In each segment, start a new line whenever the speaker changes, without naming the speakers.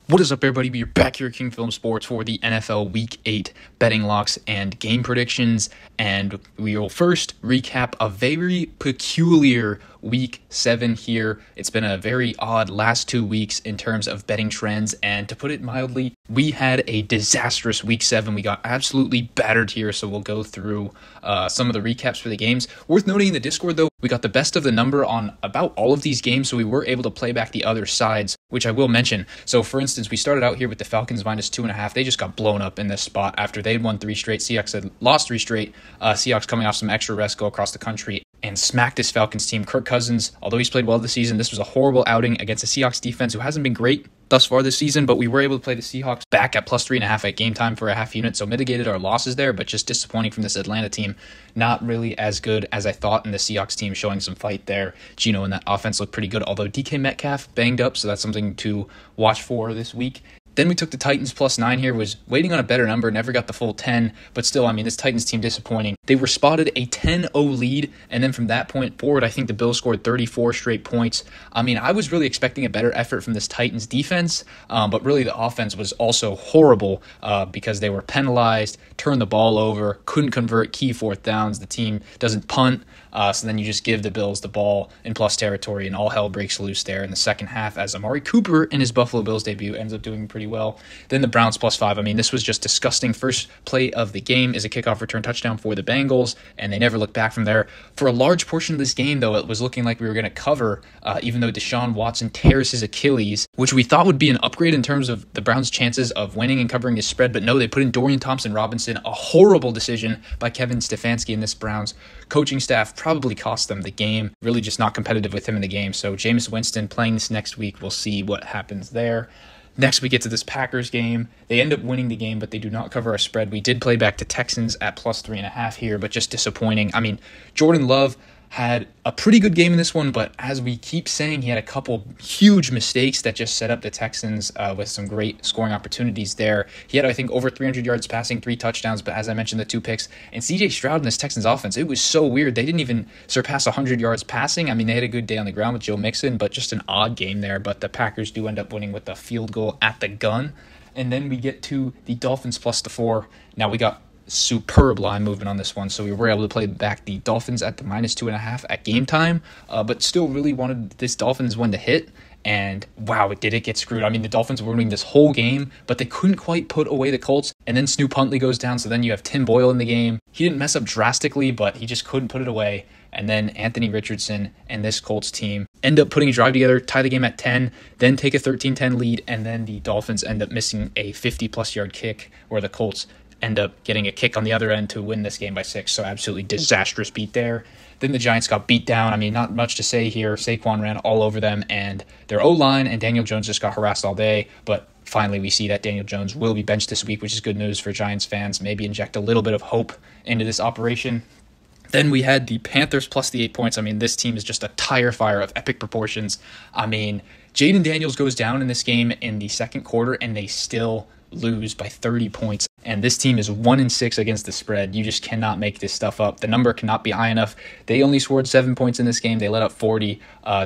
What is up, everybody? We're back here at King Film Sports for the NFL Week 8 betting locks and game predictions. And we will first recap a very peculiar Week 7 here. It's been a very odd last 2 weeks in terms of betting trends. And to put it mildly, we had a disastrous Week 7. We got absolutely battered here. So we'll go through some of the recaps for the games. Worth noting in the Discord, though, we got the best of the number on about all of these games. So we were able to play back the other sides, which I will mention. So, for instance, we started out here with the Falcons minus 2.5. They just got blown up in this spot after they'd won 3 straight. Seahawks had lost 3 straight. Seahawks coming off some extra rest go across the country and smacked this Falcons team. Kirk Cousins, although he's played well this season, this was a horrible outing against a Seahawks defense who hasn't been great thus far this season, but we were able to play the Seahawks back at plus 3.5 at game time for a half unit, so mitigated our losses there, but just disappointing from this Atlanta team. Not really as good as I thought, and the Seahawks team showing some fight there. Geno and that offense looked pretty good, although DK Metcalf banged up, so that's something to watch for this week. Then we took the Titans plus 9 here, was waiting on a better number, never got the full 10, but still, I mean, this Titans team disappointing. They were spotted a 10-0 lead, and then from that point forward, I think the Bills scored 34 straight points. I mean, I was really expecting a better effort from this Titans defense, but really the offense was also horrible because they were penalized, turned the ball over, couldn't convert key fourth downs. The team doesn't punt, so then you just give the Bills the ball in plus territory, and all hell breaks loose there in the second half as Amari Cooper in his Buffalo Bills debut ends up doing pretty well. Then the Browns plus 5. I mean, this was just disgusting. First play of the game is a kickoff return touchdown for the Bengals, and they never looked back from there. For a large portion of this game, though, it was looking like we were going to cover, even though Deshaun Watson tears his Achilles, which we thought would be an upgrade in terms of the Browns' chances of winning and covering this spread. But no, they put in Dorian Thompson-Robinson, a horrible decision by Kevin Stefanski and this Browns coaching staff. Probably cost them the game. Really just not competitive with him in the game. So Jameis Winston playing this next week. We'll see what happens there. Next, we get to this Packers game. They end up winning the game, but they do not cover our spread. We did play back to Texans at plus 3.5 here, but just disappointing. I mean, Jordan Love had a pretty good game in this one, but as we keep saying, he had a couple huge mistakes that just set up the Texans with some great scoring opportunities there. He had, I think, over 300 yards passing, 3 touchdowns, but as I mentioned, the 2 picks. And CJ Stroud in this Texans offense, it was so weird. They didn't even surpass 100 yards passing. I mean, they had a good day on the ground with Joe Mixon, but just an odd game there. But the Packers do end up winning with a field goal at the gun. And then we get to the Dolphins plus the 4. Now we got superb line movement on this one, so we were able to play back the Dolphins at the minus 2.5 at game time, but still really wanted this Dolphins one to hit, and wow, did it get screwed. I mean, the Dolphins were winning this whole game, but they couldn't quite put away the Colts, and then Snoop Huntley goes down, so then you have Tim Boyle in the game. He didn't mess up drastically, but he just couldn't put it away, and then Anthony Richardson and this Colts team end up putting a drive together, tie the game at 10, then take a 13-10 lead, and then the Dolphins end up missing a 50-plus yard kick where the Colts end up getting a kick on the other end to win this game by 6. So absolutely disastrous beat there. Then the Giants got beat down. I mean, not much to say here. Saquon ran all over them, and their O-line and Daniel Jones just got harassed all day. But finally, we see that Daniel Jones will be benched this week, which is good news for Giants fans. Maybe inject a little bit of hope into this operation. Then we had the Panthers plus the 8 points. I mean, this team is just a tire fire of epic proportions. I mean, Jaden Daniels goes down in this game in the second quarter, and they still lose by 30 points. And this team is 1-6 against the spread. You just cannot make this stuff up. The number cannot be high enough. They only scored 7 points in this game. They let up 40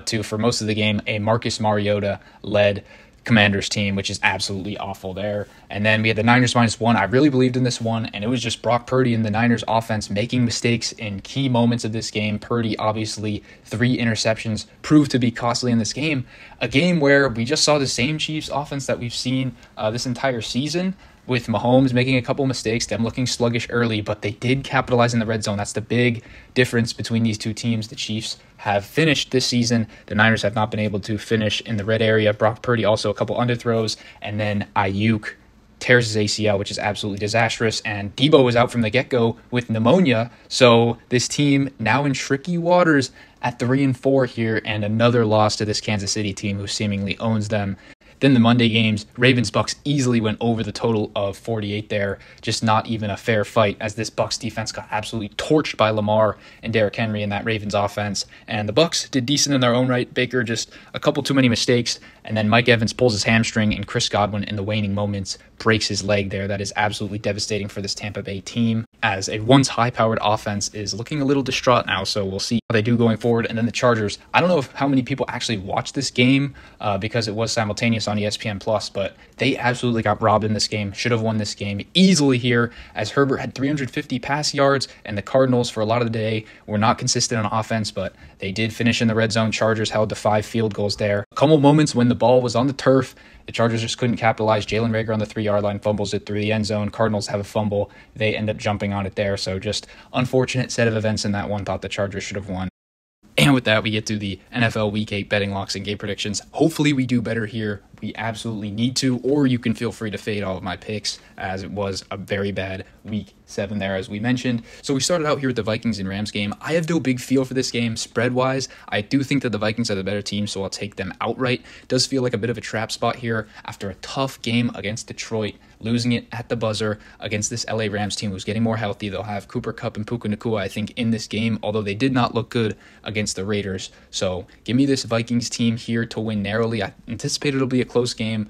to, for most of the game, a Marcus Mariota-led Commanders team, which is absolutely awful there. And then we had the Niners minus 1. I really believed in this one, and it was just Brock Purdy and the Niners offense making mistakes in key moments of this game. Purdy, obviously, 3 interceptions proved to be costly in this game. A game where we just saw the same Chiefs offense that we've seen this entire season, with Mahomes making a couple mistakes, them looking sluggish early, but they did capitalize in the red zone. That's the big difference between these two teams. The Chiefs have finished this season. The Niners have not been able to finish in the red area. Brock Purdy also a couple underthrows, and then Ayuk tears his ACL, which is absolutely disastrous, and Debo was out from the get-go with pneumonia, so this team now in tricky waters at 3-4 here, and another loss to this Kansas City team who seemingly owns them. Then the Monday games, Ravens-Bucks easily went over the total of 48 there. Just not even a fair fight as this Bucks defense got absolutely torched by Lamar and Derrick Henry in that Ravens offense. And the Bucks did decent in their own right. Baker just a couple too many mistakes. And then Mike Evans pulls his hamstring, and Chris Godwin in the waning moments breaks his leg there. That is absolutely devastating for this Tampa Bay team. as a once high-powered offense is looking a little distraught now, so we'll see how they do going forward. And then the Chargers, I don't know how many people actually watched this game because it was simultaneous on ESPN+, but they absolutely got robbed in this game, should have won this game easily here, as Herbert had 350 pass yards, and the Cardinals, for a lot of the day, were not consistent on offense, but they did finish in the red zone. Chargers held to 5 field goals there. A couple moments when the ball was on the turf, the Chargers just couldn't capitalize. Jalen Reagor on the 3-yard line fumbles it through the end zone. Cardinals have a fumble. They end up jumping on it there. So just unfortunate set of events in that one. Thought the Chargers should have won. And with that, we get to the NFL Week 8 betting locks and game predictions. Hopefully we do better here. We absolutely need to, or you can feel free to fade all of my picks, as it was a very bad Week 7 there, as we mentioned. So we started out here with the Vikings and Rams game. I have no big feel for this game spread-wise. I do think that the Vikings are the better team, so I'll take them outright. It does feel like a bit of a trap spot here after a tough game against Detroit, losing it at the buzzer against this LA Rams team who's getting more healthy. They'll have Cooper Kupp and Puka Nacua, I think, in this game, although they did not look good against the Raiders. So give me this Vikings team here to win narrowly. I anticipate it'll be a close game.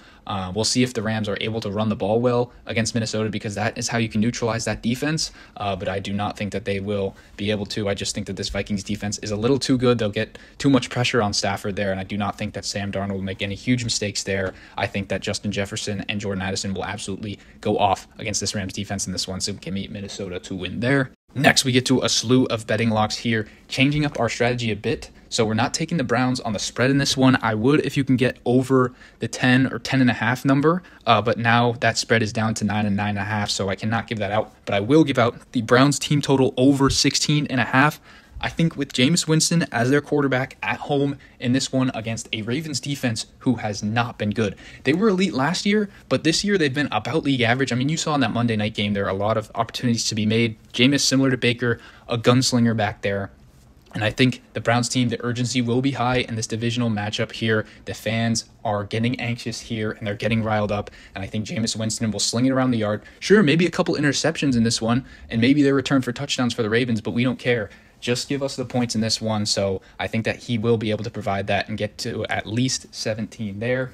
We'll see if the Rams are able to run the ball well against Minnesota, because that is how you can neutralize that defense. But I do not think that they will be able to. I just think that this Vikings defense is a little too good. They'll get too much pressure on Stafford there, and I do not think that Sam Darnold will make any huge mistakes there. I think that Justin Jefferson and Jordan Addison will absolutely go off against this Rams defense in this one, so give me Minnesota to win there. Next, we get to a slew of betting locks here, changing up our strategy a bit. So we're not taking the Browns on the spread in this one. I would if you can get over the 10 or 10.5 number, but now that spread is down to 9 and 9.5, so I cannot give that out. But I will give out the Browns team total over 16.5. I think with Jameis Winston as their quarterback at home in this one against a Ravens defense who has not been good. They were elite last year, but this year they've been about league average. I mean, you saw in that Monday night game, there are a lot of opportunities to be made. Jameis, similar to Baker, a gunslinger back there. And I think the Browns team, the urgency will be high in this divisional matchup here. The fans are getting anxious here, and they're getting riled up. And I think Jameis Winston will sling it around the yard. Sure, maybe a couple interceptions in this one, and maybe they return for touchdowns for the Ravens, but we don't care. Just give us the points in this one. So I think that he will be able to provide that and get to at least 17 there.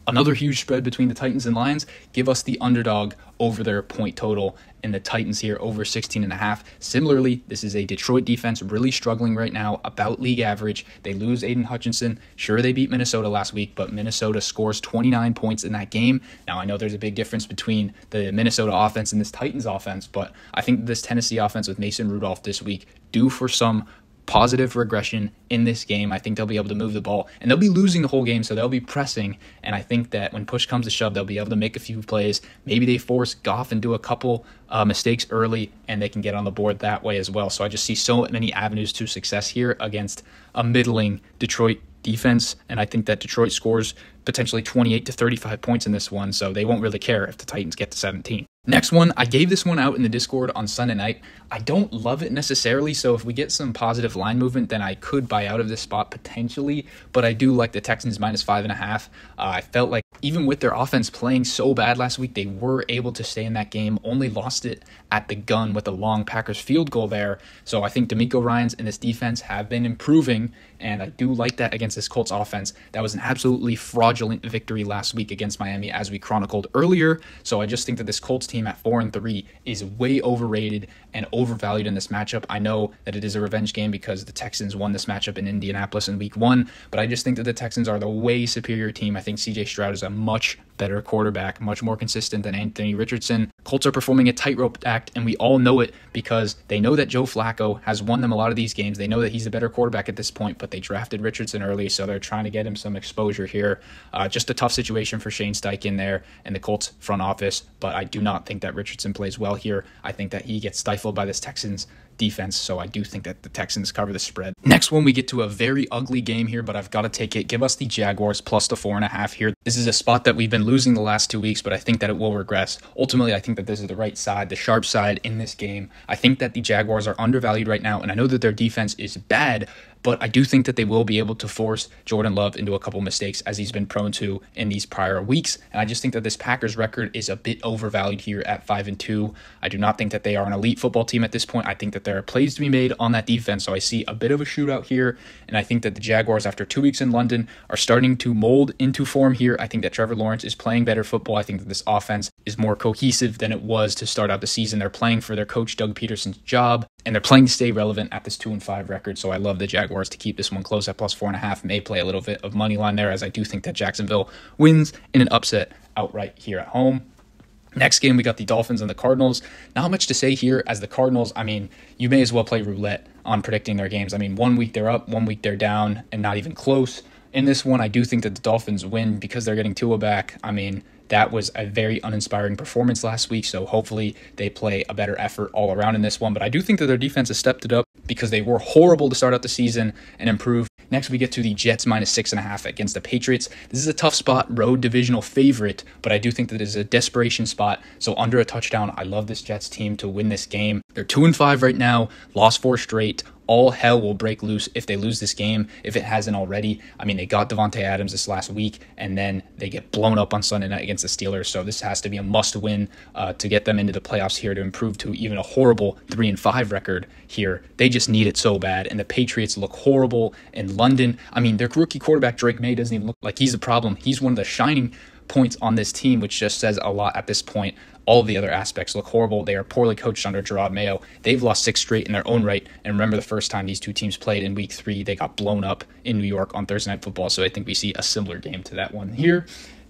Another huge spread between the Titans and Lions. Give us the underdog over their point total, and the Titans here over 16.5. Similarly, this is a Detroit defense really struggling right now, about league average. They lose Aiden Hutchinson. Sure, they beat Minnesota last week, but Minnesota scores 29 points in that game. Now, I know there's a big difference between the Minnesota offense and this Titans offense, but I think this Tennessee offense with Mason Rudolph this week due for some positive regression in this game. I think they'll be able to move the ball, and they'll be losing the whole game, so they'll be pressing, and I think that when push comes to shove, they'll be able to make a few plays. Maybe they force Goff and do a couple mistakes early, and they can get on the board that way as well. So I just see so many avenues to success here against a middling Detroit defense, and I think that Detroit scores potentially 28 to 35 points in this one, so they won't really care if the Titans get to 17. Next one, I gave this one out in the Discord on Sunday night. I don't love it necessarily, so if we get some positive line movement, then I could buy out of this spot potentially, but I do like the Texans minus 5.5. I felt like even with their offense playing so bad last week, they were able to stay in that game, only lost it at the gun with a long Packers field goal there. So I think DeMeco Ryans and this defense have been improving, and I do like that against this Colts offense. That was an absolutely fraudulent victory last week against Miami, as we chronicled earlier. So I just think that this Colts team at 4-3 is way overrated and overvalued in this matchup. I know that it is a revenge game because the Texans won this matchup in Indianapolis in week 1, but I just think that the Texans are the way superior team. I think CJ Stroud is a much better quarterback, much more consistent than Anthony Richardson. Colts are performing a tightrope act, and we all know it because they know that Joe Flacco has won them a lot of these games. They know that he's a better quarterback at this point, but they drafted Richardson early, so they're trying to get him some exposure here. Just a tough situation for Shane Steichen there and the Colts front office, but I do not think that Richardson plays well here. I think that he gets stifled by this Texans defense, so I do think that the Texans cover the spread. Next one, we get to a very ugly game here, but I've got to take it. Give us the Jaguars plus the 4.5 here. This is a spot that we've been losing the last 2 weeks, but I think that it will regress. Ultimately, I think that this is the right side, the sharp side in this game. I think that the Jaguars are undervalued right now, and I know that their defense is bad, but I do think that they will be able to force Jordan Love into a couple mistakes, as he's been prone to in these prior weeks. And I just think that this Packers record is a bit overvalued here at 5-2. I do not think that they are an elite football team at this point. I think that there are plays to be made on that defense. So I see a bit of a shootout here. And I think that the Jaguars, after 2 weeks in London, are starting to mold into form here. I think that Trevor Lawrence is playing better football. I think that this offense is more cohesive than it was to start out the season. They're playing for their coach Doug Peterson's job, and they're playing to stay relevant at this 2-5 record. So I love the Jaguars to keep this one close at +4.5. May play a little bit of money line there, as I do think that Jacksonville wins in an upset outright here at home. Next game, we got the Dolphins and the Cardinals. Not much to say here, as the Cardinals, I mean, you may as well play roulette on predicting their games. I mean, 1 week they're up, 1 week they're down, and not even close. In this one, I do think that the Dolphins win because they're getting Tua back. I mean, that was a very uninspiring performance last week, so hopefully they play a better effort all around in this one. But I do think that their defense has stepped it up because they were horrible to start out the season and improved. Next, we get to the Jets -6.5 against the Patriots. This is a tough spot, road divisional favorite, but I do think that it is a desperation spot. So under a touchdown, I love this Jets team to win this game. They're 2-5 right now, lost 4 straight. All hell will break loose if they lose this game, if it hasn't already. I mean, they got Devontae Adams this last week, and then they get blown up on Sunday night against the Steelers. So this has to be a must-win to get them into the playoffs here, to improve to even a horrible 3-5 record here. They just need it so bad, and the Patriots look horrible in London. I mean, their rookie quarterback, Drake May, doesn't even look like he's a problem. He's one of the shining points on this team, which just says a lot at this point. All of the other aspects look horrible. They are poorly coached under Gerard Mayo. They've lost 6 straight in their own right. And remember, the first time these two teams played in week 3, they got blown up in New York on Thursday Night Football. So I think we see a similar game to that one here.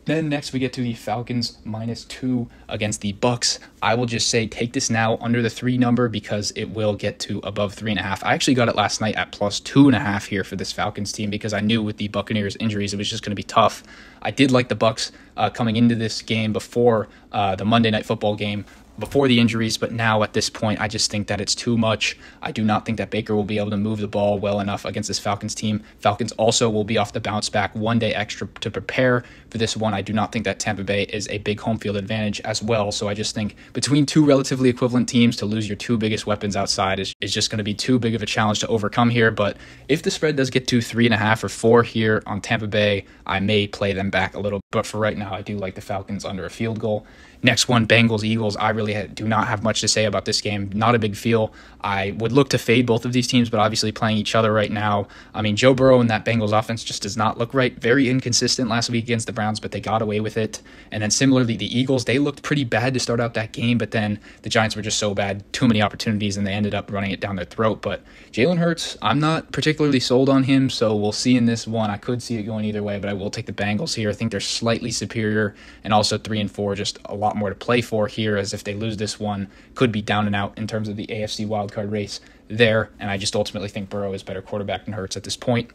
Then next we get to the Falcons -2 against the Bucks. I will just say take this now under the 3 number because it will get to above 3.5. I actually got it last night at +2.5 here for this Falcons team because I knew with the Buccaneers injuries it was just going to be tough. I did like the Bucks coming into this game before the Monday Night Football game, before the injuries, but now at this point, I just think that it's too much. I do not think that Baker will be able to move the ball well enough against this Falcons team. Falcons also will be off the bounce back 1 day extra to prepare for this one. I do not think that Tampa Bay is a big home field advantage as well, so I just think between 2 relatively equivalent teams, to lose your 2 biggest weapons outside is just going to be too big of a challenge to overcome here. But if the spread does get to 3.5 or 4 here on Tampa Bay, I may play them back a little. But for right now, I do like the Falcons under a field goal. Next one, Bengals-Eagles. I really do not have much to say about this game. Not a big feel. I would look to fade both of these teams, but obviously playing each other right now. I mean, Joe Burrow and that Bengals offense just does not look right. Very inconsistent last week against the Browns, but they got away with it. And then similarly, the Eagles, they looked pretty bad to start out that game, but then the Giants were just so bad, too many opportunities, and they ended up running it down their throat. But Jalen Hurts, I'm not particularly sold on him, so we'll see in this one. I could see it going either way, but I will take the Bengals here. I think they're slightly superior, and also 3-4, just a lot more to play for here, as if they lose this one, could be down and out in terms of the AFC wildcard race there, and I just ultimately think Burrow is better quarterback than Hurts at this point.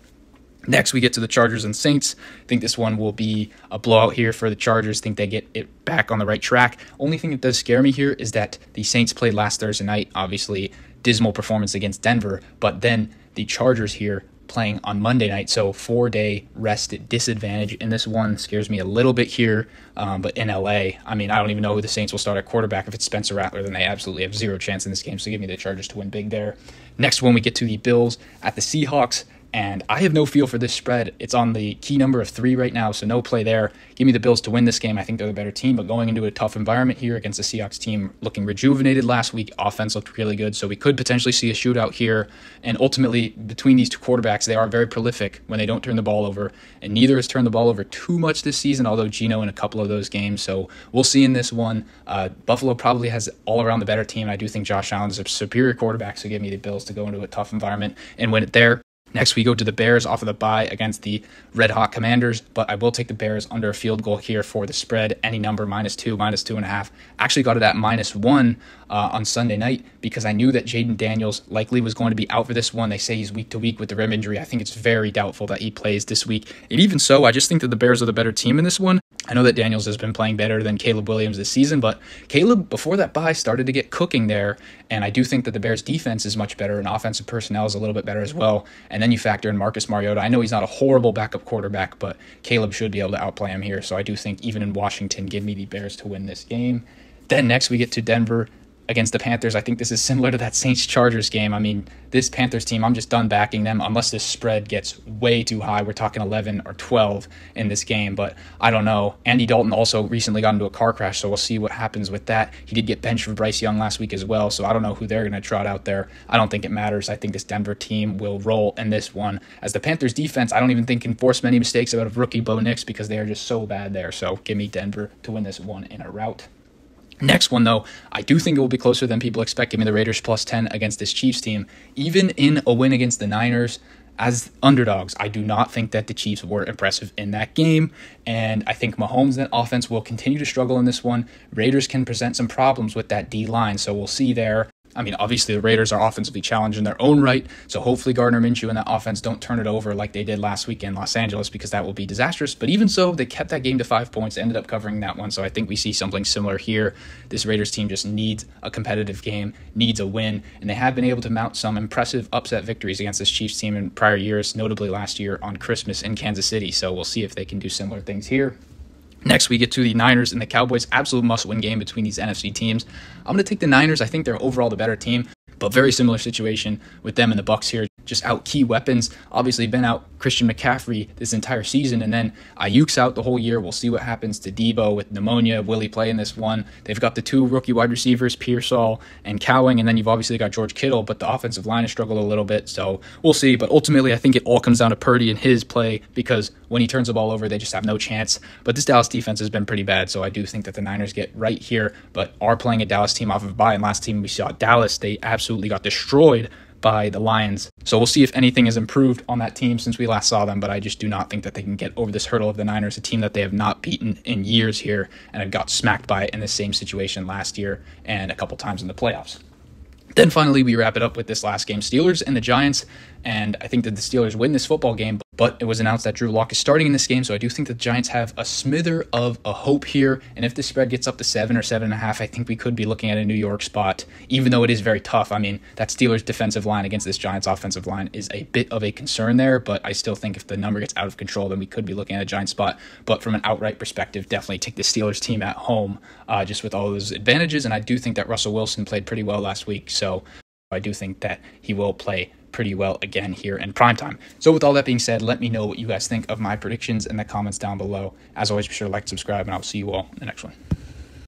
Next, we get to the Chargers and Saints. I think this one will be a blowout here for the Chargers. I think they get it back on the right track. Only thing that does scare me here is that the Saints played last Thursday night, obviously dismal performance against Denver, but then the Chargers here playing on Monday night, so 4-day rest disadvantage in this one scares me a little bit here. But in LA, I mean, I don't even know who the Saints will start at quarterback. If it's Spencer Rattler, then they absolutely have 0 chance in this game, so give me the Chargers to win big there. Next one, we get to the Bills at the Seahawks. And I have no feel for this spread. It's on the key number of 3 right now, so no play there. Give me the Bills to win this game. I think they're the better team, but going into a tough environment here against the Seahawks team looking rejuvenated last week. Offense looked really good, so we could potentially see a shootout here. And ultimately, between these 2 quarterbacks, they are very prolific when they don't turn the ball over, and neither has turned the ball over too much this season, although Geno in a couple of those games. So we'll see in this one. Buffalo probably has all around the better team. I do think Josh Allen is a superior quarterback, so give me the Bills to go into a tough environment and win it there. Next, we go to the Bears off of the bye against the Red Hot Commanders, but I will take the Bears under a field goal here for the spread. Any number, -2, -2.5. Actually got it at -1 on Sunday night because I knew that Jaden Daniels likely was going to be out for this one. They say he's week to week with the rib injury. I think it's very doubtful that he plays this week. And even so, I just think that the Bears are the better team in this one. I know that Daniels has been playing better than Caleb Williams this season, but Caleb, before that bye, started to get cooking there, and I do think that the Bears' defense is much better, and offensive personnel is a little bit better as well. And then you factor in Marcus Mariota. I know he's not a horrible backup quarterback, but Caleb should be able to outplay him here, so I do think even in Washington, give me the Bears to win this game. Then next we get to Denver against the Panthers. I think this is similar to that Saints-Chargers game. I mean, this Panthers team, I'm just done backing them unless this spread gets way too high. We're talking 11 or 12 in this game, but I don't know. Andy Dalton also recently got into a car crash, so we'll see what happens with that. He did get benched for Bryce Young last week as well, so I don't know who they're going to trot out there. I don't think it matters. I think this Denver team will roll in this one. As the Panthers defense, I don't even think can force many mistakes out of rookie Bo Nix because they are just so bad there. So give me Denver to win this one in a rout. Next one, though, I do think it will be closer than people expect. Give me the Raiders plus 10 against this Chiefs team. Even in a win against the Niners as underdogs, I do not think that the Chiefs were impressive in that game. And I think Mahomes' and offense will continue to struggle in this one. Raiders can present some problems with that D-line, so we'll see there. I mean, obviously the Raiders are offensively challenged in their own right, so hopefully Gardner Minshew and that offense don't turn it over like they did last week in Los Angeles, because that will be disastrous. But even so, they kept that game to 5 points, ended up covering that one, so I think we see something similar here. This Raiders team just needs a competitive game, needs a win, and they have been able to mount some impressive upset victories against this Chiefs team in prior years, notably last year on Christmas in Kansas City, so we'll see if they can do similar things here. Next, we get to the Niners and the Cowboys. Absolute must-win game between these NFC teams. I'm going to take the Niners. I think they're overall the better team, but very similar situation with them and the Bucs here. Just out key weapons. Obviously been out Christian McCaffrey this entire season, and then Ayuk's out the whole year. We'll see what happens to Debo with pneumonia. Will he play in this one? They've got the two rookie wide receivers, Pearsall and Cowing, and then you've obviously got George Kittle, but the offensive line has struggled a little bit, so we'll see. But ultimately, I think it all comes down to Purdy and his play, because when he turns the ball over, they just have no chance. But this Dallas defense has been pretty bad, so I do think that the Niners get right here, but are playing a Dallas team off of a bye, and last team we saw Dallas, they absolutely got destroyed by the Lions. So we'll see if anything has improved on that team since we last saw them, but I just do not think that they can get over this hurdle of the Niners, a team that they have not beaten in years here and have got smacked by in the same situation last year and a couple times in the playoffs. Then finally, we wrap it up with this last game, Steelers and the Giants, and I think that the Steelers win this football game, but it was announced that Drew Lock is starting in this game, so I do think the Giants have a smither of a hope here, and if the spread gets up to 7 or 7.5, I think we could be looking at a New York spot, even though it is very tough. I mean, that Steelers defensive line against this Giants offensive line is a bit of a concern there, but I still think if the number gets out of control, then we could be looking at a Giants spot, but from an outright perspective, definitely take the Steelers team at home, just with all those advantages, and I do think that Russell Wilson played pretty well last week, so I do think that he will play pretty well again here in primetime. So with all that being said, let me know what you guys think of my predictions in the comments down below. As always, be sure to like, subscribe, and I'll see you all in the next one.